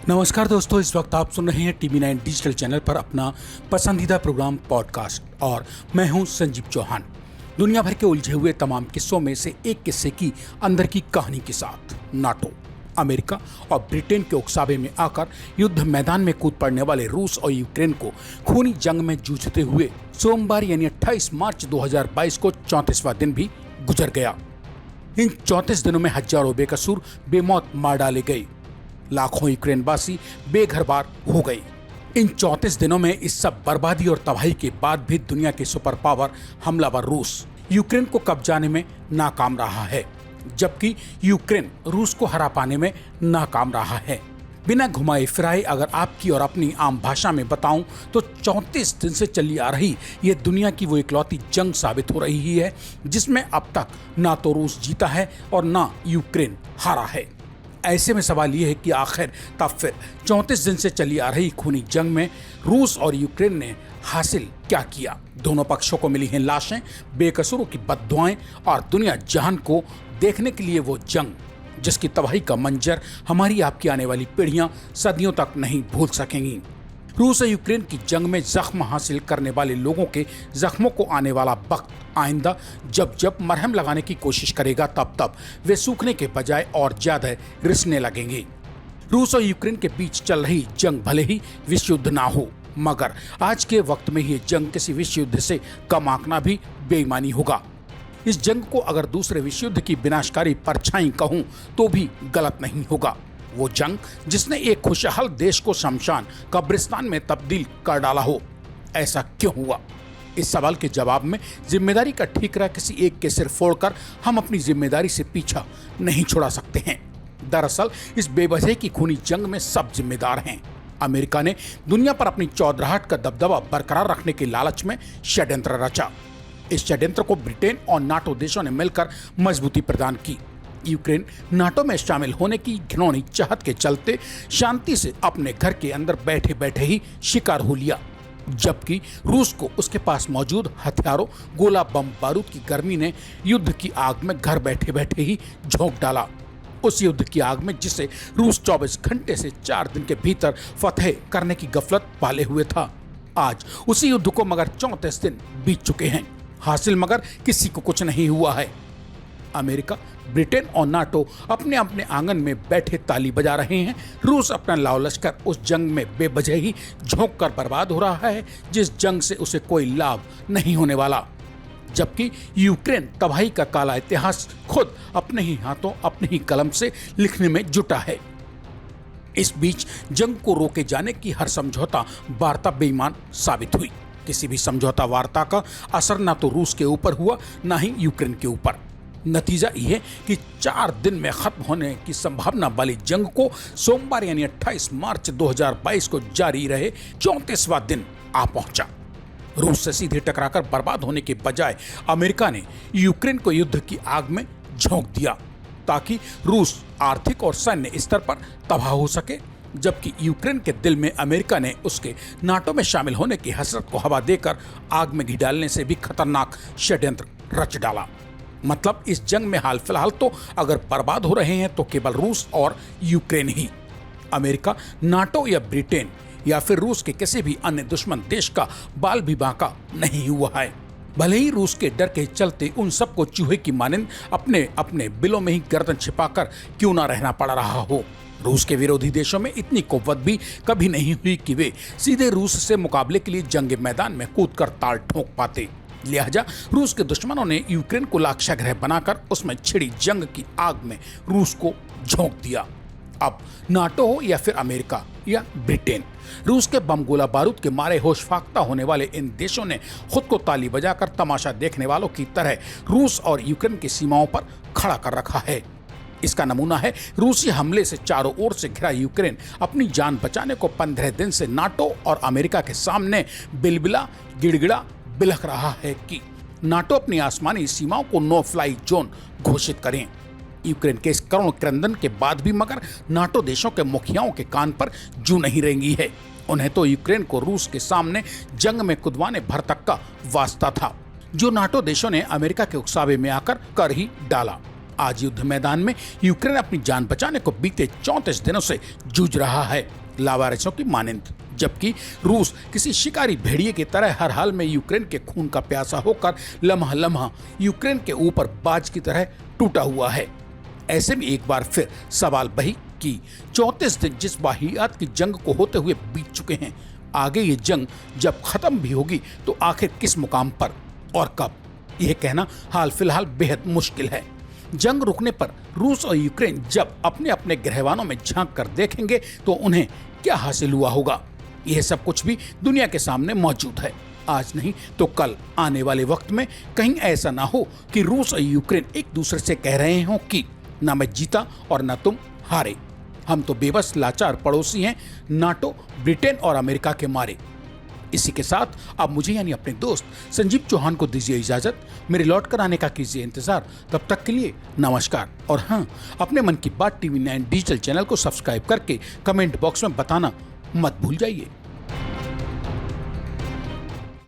नमस्कार दोस्तों, इस वक्त आप सुन रहे हैं टीवी9 डिजिटल चैनल पर अपना पसंदीदा प्रोग्राम पॉडकास्ट और मैं हूं संजीव चौहान। दुनिया भर के उलझे हुए तमाम किस्सों में से एक किस्से की अंदर की कहानी के साथ नाटो, अमेरिका और ब्रिटेन के उकसावे में आकर युद्ध मैदान में कूद पड़ने वाले रूस और यूक्रेन को खूनी जंग में जूझते हुए सोमवार यानी 28 मार्च 2022 को 34वां दिन भी गुजर गया। इन 34 दिनों में हजारों बेकसूर बेमौत मार डाले गए, लाखों यूक्रेनवासी बेघर-बार हो गए। इन 34 दिनों में इस सब बर्बादी और तबाही के बाद भी दुनिया के सुपर पावर हमलावर रूस यूक्रेन को कब्जाने में नाकाम रहा है, जबकि यूक्रेन रूस को हरा पाने में नाकाम रहा है। बिना घुमाए फिराए अगर आपकी और अपनी आम भाषा में बताऊं तो 34 दिन से चली आ रही ये दुनिया की वो इकलौती जंग साबित हो रही है जिसमें अब तक ना तो रूस जीता है और ना यूक्रेन हारा है। ऐसे में सवाल ये है कि आखिर तब फिर 34 दिन से चली आ रही खूनी जंग में रूस और यूक्रेन ने हासिल क्या किया। दोनों पक्षों को मिली हैं लाशें, बेकसूरों की बद्दुआएं और दुनिया जहान को देखने के लिए वो जंग जिसकी तबाही का मंजर हमारी आपकी आने वाली पीढ़ियां सदियों तक नहीं भूल सकेंगी। रूस और यूक्रेन की जंग में जख्म हासिल करने वाले लोगों के जख्मों को आने वाला वक्त आइंदा जब जब मरहम लगाने की कोशिश करेगा तब वे सूखने के बजाय और ज्यादा रिसने लगेंगे। रूस और यूक्रेन के बीच चल रही जंग भले ही विश्व युद्ध ना हो, मगर आज के वक्त में ये जंग किसी विश्व युद्ध से कम आंकना भी बेईमानी होगा। इस जंग को अगर दूसरे विश्व युद्ध की विनाशकारी परछाई कहूं तो भी गलत नहीं होगा। वो जंग जिसने एक खुशहाल देश को शमशान कब्रिस्तान में तब्दील कर डाला हो। ऐसा क्यों हुआ? इस सवाल के जवाब में जिम्मेदारी का ठीकरा किसी एक के सिर फोड़कर हम अपनी जिम्मेदारी से पीछा नहीं छुड़ा सकते हैं। दरअसल इस बेवजह की खूनी जंग में सब जिम्मेदार हैं। अमेरिका ने दुनिया पर अपनी चौधराहट का दबदबा बरकरार रखने के लालच में षड्यंत्र रचा। इस षड्यंत्र को ब्रिटेन और नाटो देशों ने मिलकर मजबूती प्रदान की। यूक्रेन नाटो में शामिल होने की घिनौनी चाहत के चलते शांति से अपने घर के अंदर बैठे बैठे ही शिकार हो लिया, जबकि रूस को उसके पास मौजूद हथियारों, गोला बम बारूद की गर्मी ने युद्ध की आग में घर बैठे बैठे ही झोंक डाला। उस युद्ध की आग में जिसे रूस 24 घंटे से 4 दिन के भीतर फतह करने की गफलत पाले हुए था, आज उसी युद्ध को मगर 34 दिन बीत चुके हैं, हासिल मगर किसी को कुछ नहीं हुआ है। अमेरिका, ब्रिटेन और नाटो अपने अपने आंगन में बैठे ताली बजा रहे हैं। रूस अपना लाव लश्कर उस जंग में बेवजह ही झोंक कर बर्बाद हो रहा है जिस जंग से उसे कोई लाभ नहीं होने वाला, जबकि यूक्रेन तबाही का काला इतिहास खुद अपने ही हाथों अपने ही कलम से लिखने में जुटा है। इस बीच जंग को रोके जाने की हर समझौता वार्ता बेईमान साबित हुई। किसी भी समझौता वार्ता का असर ना तो रूस के ऊपर हुआ ना ही यूक्रेन के ऊपर। नतीजा यह कि 4 दिन में खत्म होने की संभावना वाली जंग को सोमवार यानी 28 मार्च 2022 को जारी रहे 34वां दिन आ पहुंचा। रूस से सीधे टकराकर बर्बाद होने के बजाय अमेरिका ने यूक्रेन को युद्ध की आग में झोंक दिया ताकि रूस आर्थिक और सैन्य स्तर पर तबाह हो सके, जबकि यूक्रेन के दिल में अमेरिका ने उसके नाटो में शामिल होने की हसरत को हवा देकर आग में घी डालने से भी खतरनाक षड्यंत्र रच डाला। मतलब इस जंग में हाल फिलहाल तो अगर बर्बाद हो रहे हैं तो केवल रूस और यूक्रेन ही। अमेरिका, नाटो या ब्रिटेन या फिर रूस के किसी भी अन्य दुश्मन देश का बाल भी बांका नहीं हुआ है। भले ही रूस के डर के चलते उन सबको चूहे की मानिंद अपने अपने बिलों में ही गर्दन छिपाकर क्यों ना रहना पड़ रहा हो। रूस के विरोधी देशों में इतनी कुव्वत भी कभी नहीं हुई कि वे सीधे रूस से मुकाबले के लिए जंग मैदान में कूदकर ताल ठोक पाते। लिहाजा रूस के दुश्मनों ने यूक्रेन को लाक्षागृह बनाकर उसमें छिड़ी जंग की आग में रूस को झोंक दिया। अब नाटो हो या फिर अमेरिका या ब्रिटेन, रूस के बम गोला बारूद के मारे होश फाख्ता होने वाले इन देशों ने खुद को ताली बजाकर तमाशा देखने वालों की तरह रूस और यूक्रेन की सीमाओं पर खड़ा कर रखा है। इसका नमूना है रूसी हमले से चारों ओर से घिरा यूक्रेन अपनी जान बचाने को 15 दिन से नाटो और अमेरिका के सामने बिलबिला गिड़गिड़ा बिलख रहा है कि नाटो अपनी आसमानी सीमाओं को नो फ्लाई जोन घोषित करें। यूक्रेन के इस करुण क्रंदन के बाद भी मगर नाटो देशों के मुखियाओं के कान पर जू नहीं रेंगी है। उन्हें तो यूक्रेन को रूस के सामने जंग में कुदवाने भर तक का वास्ता था, जो नाटो देशों ने अमेरिका के उकसावे में आकर कर ही डाला। आज युद्ध मैदान में यूक्रेन अपनी जान बचाने को बीते 34 दिनों से जूझ रहा है, लावारिसों की मानंद, जबकि रूस किसी शिकारी भेड़िए की तरह हर हाल में यूक्रेन के खून का प्यासा होकर लम्हा लम्हा यूक्रेन के ऊपर बाज की तरह टूटा हुआ है। ऐसे में एक बार फिर सवाल वही कि 34 दिन जिस वाहियात की जंग को होते हुए बीत चुके हैं, आगे ये जंग जब खत्म भी होगी तो आखिर किस मुकाम पर और कब, यह कहना हाल फिलहाल बेहद मुश्किल है। जंग रुकने पर रूस और यूक्रेन जब अपने अपने गृहवानों में झांक कर देखेंगे तो उन्हें क्या हासिल हुआ होगा, यह सब कुछ भी दुनिया के सामने मौजूद है। आज नहीं तो कल आने वाले वक्त में कहीं ऐसा ना हो कि रूस और यूक्रेन एक दूसरे से कह रहे हों कि ना मैं जीता और ना तुम हारे, हम तो बेबस लाचार पड़ोसी हैं नाटो, ब्रिटेन और अमेरिका के मारे। इसी के साथ अब मुझे यानी अपने दोस्त संजीव चौहान को दीजिए इजाजत, मेरे लौट कर आने का कीजिए इंतजार। तब तक के लिए नमस्कार। और हाँ, अपने मन की बात टीवी 9 डिजिटल चैनल को सब्सक्राइब करके कमेंट बॉक्स में बताना मत भूल जाइए।